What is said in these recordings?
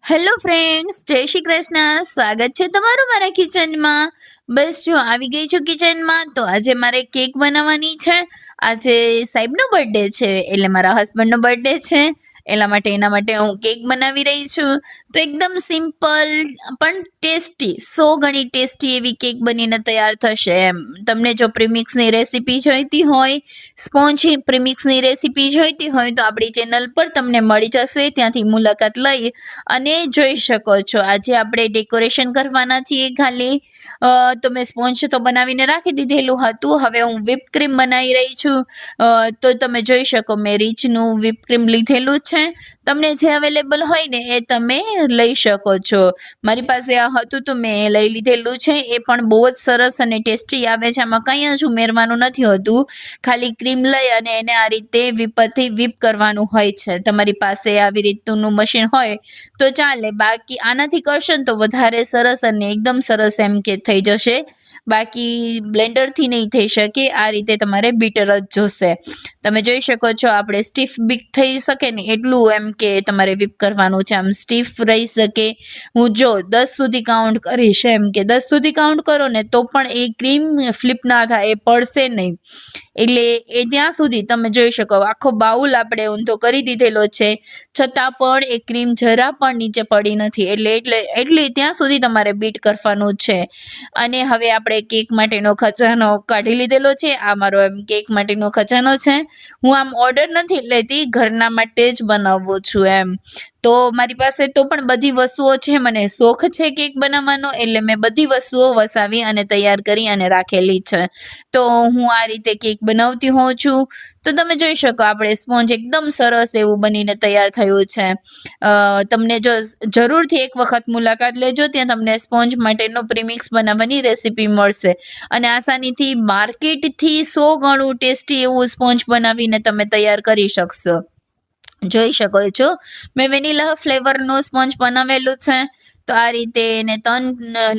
Hello friends, જય શ્રી કૃષ્ણ. સ્વાગત છે તમારું મારા કિચનમાં. બસ જો આવી ગઈ છું કિચનમાં. તો આજે મારે કેક બનાવવાની છે. આજે સાહેબનો બર્થડે છે, એટલે મારા હસબન્ડનો બર્થડે છે. એના માટે હું કેક બનાવી રહી છું. તો એકદમ સિમ્પલ પણ ટેસ્ટી, 100 ગણી ટેસ્ટી એવી કેક બનીને તૈયાર થશે એમ. તમને જો પ્રીમિક્સની રેસીપી જોઈતી હોય, સ્પોન્જ પ્રીમિક્સની રેસીપી જોઈતી હોય તો આપણી ચેનલ પર તમને મળી જશે. ત્યાંથી મુલાકાત લઈ અને જોઈ શકો છો. આજે આપણે ડેકોરેશન કરવાના છીએ ખાલી. તો મેં સ્પોન્જ તો બનાવીને રાખી દીધેલું હતું. હવે હું whip ક્રીમ બનાવી રહી છું. તો તમે જોઈ શકો, મેં રીચનું whip ક્રીમ લીધેલું છે. તમને જે અવેલેબલ હોય ને એ તમે લઈ શકો છો. મારી પાસે આ હતું તો મેં લઈ લીધેલું છે. એ પણ બહુ જ સરસ અને ટેસ્ટી આવે છે. આમાં કંઈ જ ઉમેરવાનું નથી હોતું. ખાલી ક્રીમ લઈ અને એને આ રીતે વિપરથી whip કરવાનું હોય છે. તમારી પાસે આવી રીતનું મશીન હોય તો ચાલે. બાકી આનાથી કરશો ને તો વધારે સરસ અને એકદમ સરસ એમ કે થઈ જશે. બાકી બ્લેન્ડરથી નહીં થઈ શકે. આ રીતે તમારે બીટર જ જોશે. તમે જોઈ શકો છો, આપણે સ્ટીફ બીક થઈ શકે ને એટલું એમ કે તમારે whip કરવાનું છે. આમ સ્ટીફ રહી શકે. હું જો 10 સુધી કાઉન્ટ કરીશ, એમ કે 10 સુધી કાઉન્ટ કરો ને તો પણ એ ક્રીમ ફ્લિપ ના થાય, એ પડશે નહીં. એટલે એ ત્યાં સુધી તમે જોઈ શકો, આખો બાઉલ આપણે ઊંધો કરી દીધેલો છે, છતાં પણ એ ક્રીમ જરા પણ નીચે પડી નથી. એટલે ત્યાં સુધી તમારે બીટ કરવાનું છે. અને હવે આપણે કેક માટેનો ખજાનો કાઢી લીધેલો છે. આ મારો એમ કેક માટેનો ખજાનો છે. હું આમ ઓર્ડર નથી લેતી, ઘરના માટે જ બનાવું છું એમ. તો મારી પાસે તો પણ બધી વસ્તુઓ છે. મને શોખ છે કેક બનાવવાનો, એટલે મેં બધી વસ્તુઓ વસાવી અને તૈયાર કરી અને રાખેલી છે. તો હું આ રીતે કેક બનાવતી હોઉં છું. તો તમે જોઈ શકો, આપણે સ્પોન્જ એકદમ સરસ એવું બનીને તૈયાર થયું છે. તમને જો જરૂરથી એક વખત મુલાકાત લેજો, ત્યાં તમને સ્પોન્જ માટેનો પ્રીમિક્સ બનાવવાની રેસીપી મળશે. અને આસાનીથી માર્કેટથી 100 ગણું ટેસ્ટી એવું સ્પોન્જ બનાવીને તમે તૈયાર કરી શકશો. જોઈ શકો છો, મેં વેનીલા ફ્લેવરનું સ્પોન્જ બનાવેલું છે. તો આ રીતે એને 3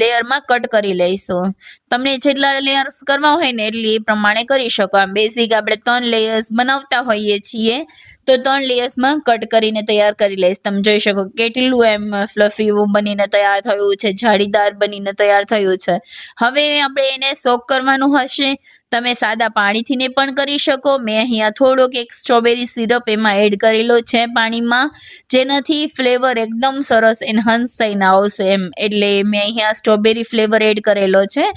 લેયરમાં કટ કરી લઈશું. તમને જેટલા લેયર્સ કરવા હોય ને એટલી એ પ્રમાણે કરી શકો. આમ બેઝિક આપણે 3 લેયર્સ બનાવતા હોઈએ છીએ, તો 3 લેયર્સમાં કટ કરીને તૈયાર કરી લઈશ. તમે જોઈ શકો કેટલું એમ ફ્લફી એવું બનીને તૈયાર થયું છે, જાળીદાર બનીને તૈયાર થયું છે. હવે આપણે એને સોક કરવાનું હશે. તમે સાદા પાણીથી ને પણ કરી શકો. મેં અહીંયા થોડોક એક સ્ટ્રોબેરી સિરપ એમાં એડ કરેલો છે પાણીમાં, જેનાથી ફ્લેવર એકદમ સરસ એનહાન્સ થઈને આવશે એમ. એટલે મેં અહીંયા સ્ટ્રોબેરી ફ્લેવર એડ કરેલો છે.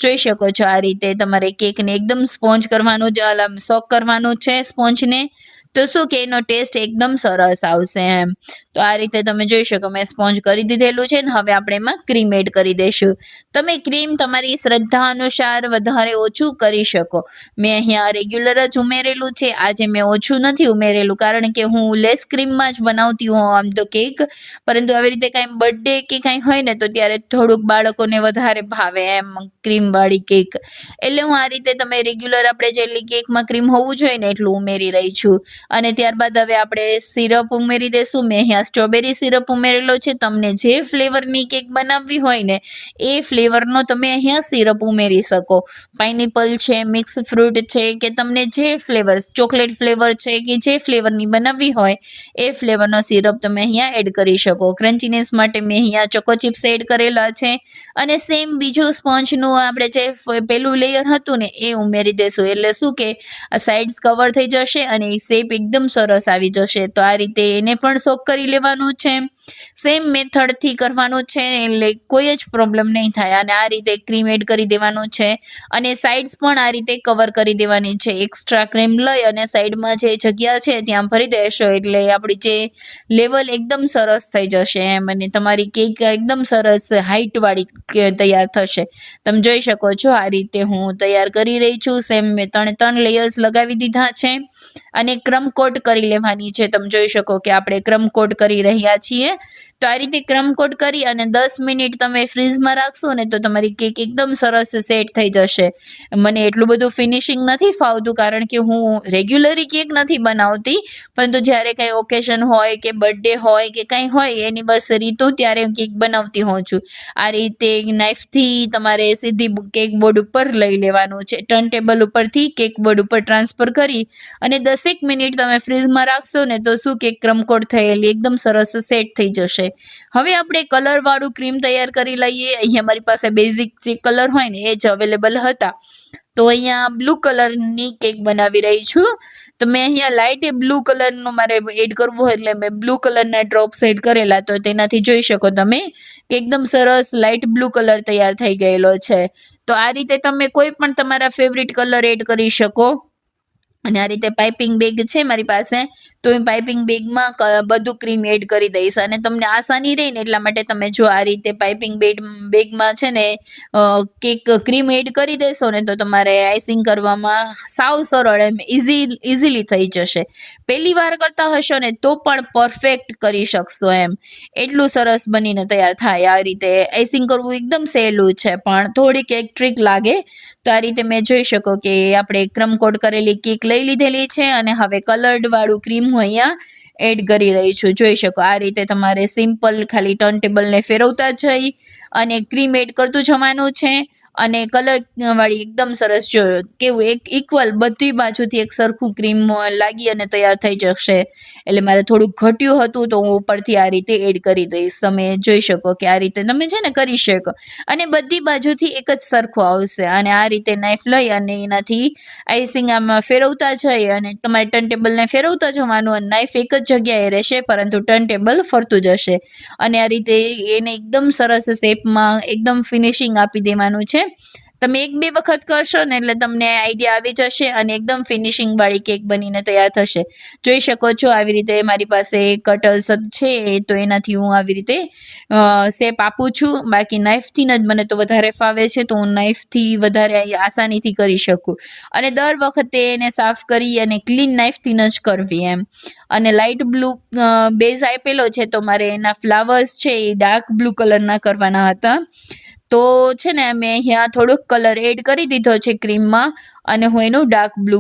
જોઈ શકો છો, આ રીતે તમારે કેકને એકદમ સ્પોન્જ કરવાનું, સોક કરવાનું છે સ્પોન્જને. તો શું કે એનો ટેસ્ટ એકદમ સરસ આવશે એમ. તો આ રીતે તમે જોઈ શકો, મેં સ્પોન્જ કરી દીધેલું છે ને હવે આપણે એમાં ક્રીમ એડ કરી દઈશું. તમે ક્રીમ તમારી શ્રદ્ધા અનુસાર વધારે ઓછું કરી શકો. મેં અહીંયા રેગ્યુલર જ ઉમેરેલું છે. આજે મેં ઓછું નથી ઉમેરેલું, કારણ કે હું લેસ ક્રીમમાં જ બનાવતી હોઉં આમ તો કેક. પરંતુ આવી રીતે કાંઈ બર્થડે કે કાંઈ હોય ને તો ત્યારે થોડુંક બાળકોને વધારે ભાવે એમ ક્રીમવાળી કેક. એટલે હું આ રીતે, તમે રેગ્યુલર આપણે જેટલી કેકમાં ક્રીમ હોવું જોઈએ ને એટલું ઉમેરી રહી છું. અને ત્યારબાદ હવે આપણે સિરપ ઉમેરી દઈશું. મેં અહીંયા સ્ટ્રોબેરી સિરપ ઉમેરેલો છે. તમને જે ફ્લેવરની કેક બનાવવી હોય ને એ ફ્લેવરનો તમે અહીંયા સિરપ ઉમેરી શકો. પાઇનેપલ છે, મિક્સ ફ્રૂટ છે, કે તમને જે ફ્લેવર, ચોકલેટ ફ્લેવર છે કે જે ફ્લેવરની બનાવવી હોય એ ફ્લેવરનો સિરપ તમે અહીંયા એડ કરી શકો. ક્રન્ચીનેસ માટે મેં અહીંયા ચોકો ચિપ્સ એડ કરેલા છે. અને સેમ બીજું સ્પોન્જનું આપણે જે પેલું લેયર હતું ને એ ઉમેરી દેશું. એટલે શું કે આ સાઇડ્સ કવર થઈ જશે અને શેપ એકદમ સરસ આવી જશે. તો આ રીતે એને પણ સોક કરી લેવાનું છે. સેમ મેથડથી કરવાનું છે, એટલે કોઈ જ પ્રોબ્લેમ નહીં થાય. અને આ રીતે ક્રીમ એડ કરી દેવાનું છે. અને સાઇડ્સ પણ આ રીતે કવર કરી દેવાની છે. એક્સ્ટ્રા ક્રીમ લઈ અને સાઈડમાં જે જગ્યા છે ત્યાં ભરી દેશો, એટલે આપણી જે લેવલ એકદમ સરસ થઈ જશે એમ. અને તમારી કેક એકદમ સરસ હાઈટવાળી તૈયાર થશે. તમે જોઈ શકો છો, આ રીતે હું તૈયાર કરી રહી છું. સેમ મેં 3 લેયર્સ લગાવી દીધા છે. અને ક્રમ કોટ કરી લેવાની છે. તમે જોઈ શકો કે આપણે ક્રમ કોટ કરી રહ્યા છીએ. તો આ રીતે ક્રમ કોટ કરી અને 10 મિનિટ તમે ફ્રીઝમાં રાખશો ને તો તમારી કેક એકદમ સરસ સેટ થઈ જશે. મને એટલું બધું ફિનિશિંગ નથી ફાવતું, કારણ કે હું રેગ્યુલરી કેક નથી બનાવતી, પરંતુ જ્યારે કંઈ ઓકેશન હોય કે બર્થડે હોય કે કંઈ હોય એનિવર્સરી, તો ત્યારે કેક બનાવતી હોઉં છું. આ રીતે નાઇફથી તમારે સીધી કેક બોર્ડ ઉપર લઈ લેવાનું છે. ટર્ન ટેબલ ઉપરથી કેક બોર્ડ ઉપર ટ્રાન્સફર કરી અને 10 મિનિટ તમે ફ્રીઝમાં રાખશો ને તો શું કે ક્રમકોટ થયેલી એકદમ સરસ સેટ થઈ જશે છે. હવે આપણે કલરવાળું ક્રીમ તૈયાર કરી લઈએ. અહીંયા મારી પાસે બેઝિક જે કલર હોય ને એ જ અવેલેબલ હતા. તો અહીંયા બ્લુ કલરની કેક બનાવી રહી છું. તો મેં અહીંયા લાઇટ બ્લુ કલરનું મારે એડ કરવું હોય એટલે મેં બ્લુ કલરના ડ્રોપ્સ એડ કરેલા. તો તેનાથી જોઈ શકો તમે કે એકદમ સરસ લાઇટ બ્લુ કલર તૈયાર થઈ ગયેલો છે. તો આ રીતે તમે કોઈ પણ તમારા ફેવરિટ કલર એડ કરી શકો. અને આ રીતે પાઇપિંગ બેગ છે મારી પાસે, તો એ પાઇપિંગ બેગમાં બધું ક્રીમ એડ કરી દઈશ. અને તમને આસાની રહે ને એટલા માટે તમે જો આ રીતે પાઇપિંગ બેગમાં છે ને કેક ક્રીમ એડ કરી દેશો ને તો તમારે આઈસિંગ કરવામાં સાવ સરળ એમ ઇઝીલી થઈ જશે. પહેલી વાર કરતા હશો ને તો પણ પરફેક્ટ કરી શકશો એમ, એટલું સરસ બનીને તૈયાર થાય. આ રીતે આઈસિંગ કરવું એકદમ સહેલું છે, પણ થોડીક એક ટ્રીક લાગે. તો આ રીતે મેં જોઈ શકો કે આપણે ક્રમ કોટ કરેલી કેક લઈ લીધેલી છે અને હવે કલર્ડ વાળું ક્રીમ હું અહીંયા એડ કરી રહી છું. જોઈ શકો આ રીતે તમારે સિમ્પલ ખાલી ટર્ન ટેબલને ફેરવતા જઈ અને ક્રીમ એડ કરતું જવાનું છે. અને કલર વાળી એકદમ સરસ જો કેવું એક ઇક્વલ બધી બાજુથી એક સરખું ક્રીમ લાગી અને તૈયાર થઈ જશે. એટલે મારે થોડુંક ઘટ્યું હતું તો હું ઉપરથી આ રીતે એડ કરી દઈશ. તમે જોઈ શકો કે આ રીતે તમે છે ને કરી શકો અને બધી બાજુથી એક જ સરખું આવશે. અને આ રીતે નાઇફ લઈ અને એનાથી આઈસિંગ આમાં ફેરવતા જઈ અને તમારે ટર્ન ટેબલને ફેરવતા જવાનું અને નાઇફ એક જ જગ્યાએ રહેશે પરંતુ ટર્ન ટેબલ ફરતું જશે. અને આ રીતે એને એકદમ સરસ શેપમાં એકદમ ફિનિશિંગ આપી દેવાનું છે. તમે 1-2 વખત કરશો ને એટલે તમને આઈડિયા આવી જશે અને એકદમ ફિનિશિંગ વાળી કેક બનીને તૈયાર થશે. જોઈ શકો છો આવી રીતે મારી પાસે કટર્સ છે તો એનાથી હું આવી રીતે શેપ આપું છું. બાકી નાઇફથી જ મને તો વધારે ફાવે છે, તો હું નાઇફથી વધારે આસાનીથી કરી શકું. અને દર વખતે એને સાફ કરી અને ક્લીન નાઇફથી જ કરવી એમ. અને લાઇટ બ્લુ બેઝ આપેલો છે તો મારે એના ફ્લાવર્સ છે એ ડાર્ક બ્લુ કલરના કરવાના હતા. તો છે ને મેં અહીંયા થોડોક કલર એડ કરી દીધો છે ક્રીમમાં અને હું એનું ડાર્ક બ્લુ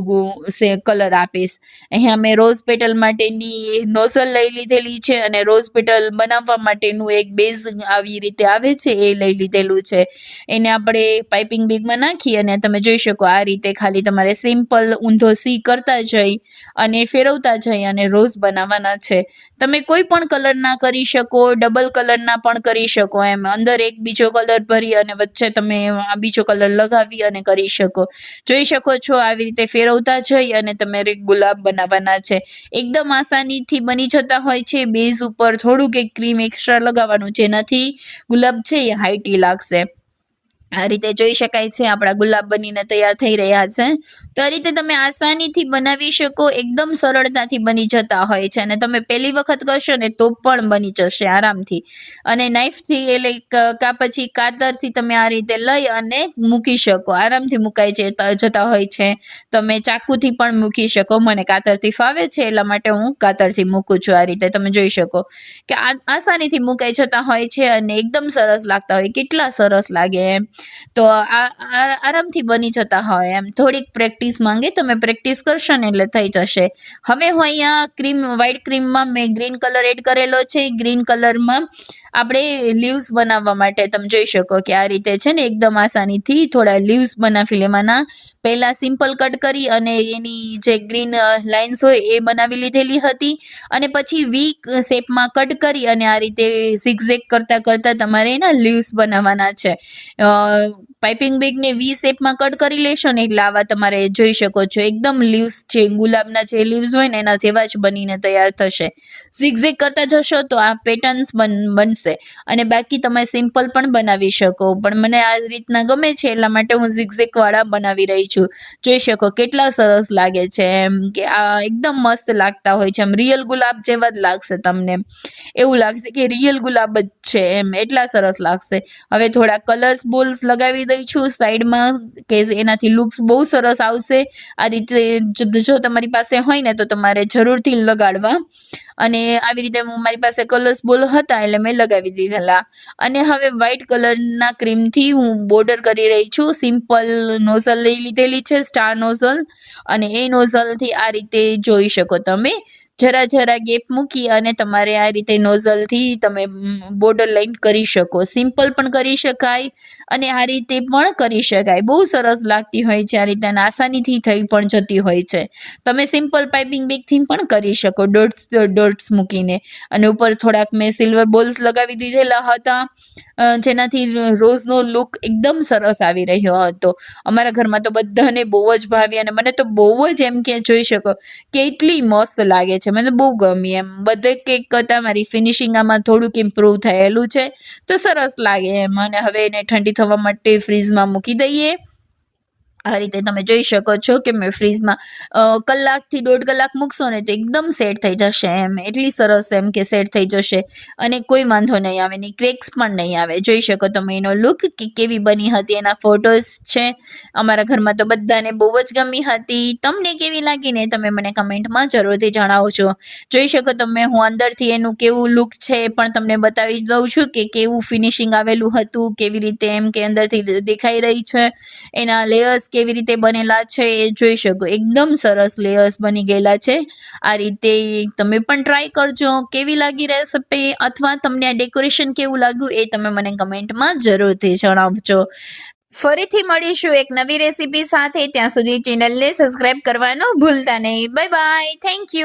કલર આપીશ. અહીંયા મેં રોઝ પેટલ માટેની નોઝલ લઈ લીધેલી છે અને રોઝ પેટલ બનાવવા માટેનું એક બેઝ આવી રીતે આવે છે એ લઈ લીધેલું છે. એને આપણે પાઇપિંગ બેગમાં નાખી અને તમે જોઈ શકો આ રીતે ખાલી તમારે સિમ્પલ ઊંધો સી કરતા જઈ અને ફેરવતા જઈ અને રોઝ બનાવવાના છે. તમે કોઈ પણ કલરના કરી શકો, ડબલ કલરના પણ કરી શકો એમ. અંદર એક બીજો કલર ભરી અને વચ્ચે તમે આ બીજો કલર લગાવી અને કરી શકો. જોઈ શકો છો આવી રીતે ફેરવતા જઈ અને તમારે ગુલાબ બનાવવાના છે. એકદમ આસાનીથી બની જતા હોય છે. બેઝ ઉપર થોડુંક એક ક્રીમ એક્સ્ટ્રા લગાવવાનું, જેનાથી ગુલાબ છે એ હાઈટી લાગશે. આ રીતે જોઈ શકાય છે આપણા ગુલાબ બનીને તૈયાર થઈ રહ્યા છે. તો આ રીતે તમે આસાનીથી બનાવી શકો, એકદમ સરળતાથી બની જતા હોય છે. અને તમે પહેલી વખત કરશો ને તો પણ બની જશે આરામથી. અને નાઇફથી એટલે પછી કાતરથી તમે આ રીતે લઈ અને મૂકી શકો, આરામથી મુકાઈ જતા હોય છે. તમે ચાકુથી પણ મૂકી શકો. મને કાતરથી ફાવે છે એટલા માટે હું કાતરથી મૂકું છું. આ રીતે તમે જોઈ શકો કે આસાનીથી મુકાઈ જતા હોય છે અને એકદમ સરસ લાગતા હોય. કેટલા સરસ લાગે એમ. તો આરામથી બની જતા હોય એમ. થોડીક પ્રેક્ટિસ માંગે, તમે પ્રેક્ટિસ કરશો ને એટલે થઈ જશે. હવે હું અહીંયા વ્હાઈટ ક્રીમમાં મેં ગ્રીન કલર એડ કરેલો છે. ગ્રીન કલરમાં આપણે લીવ્સ બનાવવા માટે તમે જોઈ શકો કે આ રીતે છે ને એકદમ આસાનીથી થોડા લીવ્સ બનાવી લેવાના. પહેલા સિમ્પલ કટ કરી અને એની જે ગ્રીન લાઇન્સ હોય એ બનાવી લીધેલી હતી અને પછી વી શેપમાં કટ કરી અને આ રીતે ઝિગઝેગ કરતા કરતા તમારે એના લીવ્સ બનાવવાના છે. પાઇપિંગ બેગને વી શેપમાં કટ કરી લેશો ને એટલે આવા તમારે જોઈ શકો છો એકદમ લીવ્સ છે, ગુલાબના જે લીવ્સ હોય ને એના જેવા જ બનીને તૈયાર થશે. ઝિગઝેગ કરતા જશો તો આ પેટર્ન્સ બનશે. અને બાકી તમે સિમ્પલ પણ બનાવી શકો, પણ મને આ રીતના ગમે છે એટલા માટે હું ઝિગઝેગ વાળા બનાવી રહી છું. જોઈ શકો કેટલા સરસ લાગે છે એમ, કે આ એકદમ મસ્ત લાગતા હોય છે. એમ રિયલ ગુલાબ જેવા જ લાગશે તમને, એવું લાગશે કે રિયલ ગુલાબ જ છે એમ, એટલા સરસ લાગશે. હવે થોડા કલર્સ બોલ્સ લગાવી દઈ છું સાઈડમાં કે એનાથી લુક્સ બહુ સરસ આવશે. આ રીતે જો તમારી પાસે હોય ને તો તમારે જરૂરથી લગાડવા. અને આવી રીતે મારી પાસે કલર્સ બોલ હતા એટલે મેં લગાવી દીધેલા. અને હવે વ્હાઈટ કલરના ક્રીમથી હું બોર્ડર કરી રહી છું. સિમ્પલ નોઝલ લઈ લીધેલી છે, સ્ટાર નોઝલ, અને એ નોઝલથી આ રીતે જોઈ શકો તમે જરા ગેપ મૂકી અને તમારે આ રીતે નોઝલથી તમે બોર્ડર લાઈન કરી શકો. સિમ્પલ પણ કરી શકાય અને આ રીતે પણ કરી શકાય. બહુ સરસ લાગતી હોય છે આ રીતે અને આસાનીથી થઈ પણ જતી હોય છે. તમે સિમ્પલ પાઇપિંગ બેગથી પણ કરી શકો ડોટ્સ મૂકીને. અને ઉપર થોડાક મેં સિલ્વર બોલ્સ લગાવી દીધેલા હતા, જેનાથી રોઝનો લુક એકદમ સરસ આવી રહ્યો હતો. અમારા ઘરમાં તો બધાને બહુ જ ભાવી અને મને તો બહુ જ એમ કે જોઈ શકો કેટલી મસ્ત લાગે છે. મને બહુ ગમી એમ. બધે કેક કરતાં મારી ફિનિશિંગ આમાં થોડુંક ઇમ્પ્રૂવ થયેલું છે, તો સરસ લાગે એમ. અને હવે એને ઠંડી થવા માટે ફ્રીઝમાં મૂકી દઈએ. આ રીતે તમે જોઈ શકો છો કે મેં ફ્રીઝમાં કલાકથી 1.5 કલાક મૂકશો ને તો એકદમ સેટ થઈ જશે એમ. એટલી સરસ એમ કે સેટ થઈ જશે અને કોઈ વાંધો નહીં આવે, ની ક્રેક્સ પણ નહીં આવે. જોઈ શકો તમે એનો લુક કે કેવી બની હતી, એના ફોટોઝ છે. અમારા ઘરમાં તો બધાને બહુ જ ગમી હતી. તમને કેવી લાગી ને તમે મને કમેન્ટમાં જરૂરથી જણાવજો. જોઈ શકો તમે હું અંદરથી એનું કેવું લુક છે એ પણ તમને બતાવી દઉં છું કે કેવું ફિનિશિંગ આવેલું હતું, કેવી રીતે એમ કે અંદરથી દેખાઈ રહી છે. એના લેયર્સ કેવી રીતે બનેલા છે એ જોઈ શકો. એકદમ સરસ લેયર્સ બની ગયેલા છે. આ રીતે તમે પણ ટ્રાય કરજો. કેવી લાગી રેસિપી અથવા તમને આ ડેકોરેશન કેવું લાગ્યું એ તમે મને કમેન્ટમાં જરૂરથી જણાવજો. ફરીથી મળીશું એક નવી રેસિપી સાથે. ત્યાં સુધી ચેનલને સબસ્ક્રાઇબ કરવાનું ભૂલતા નહીં. Bye bye. Thank you.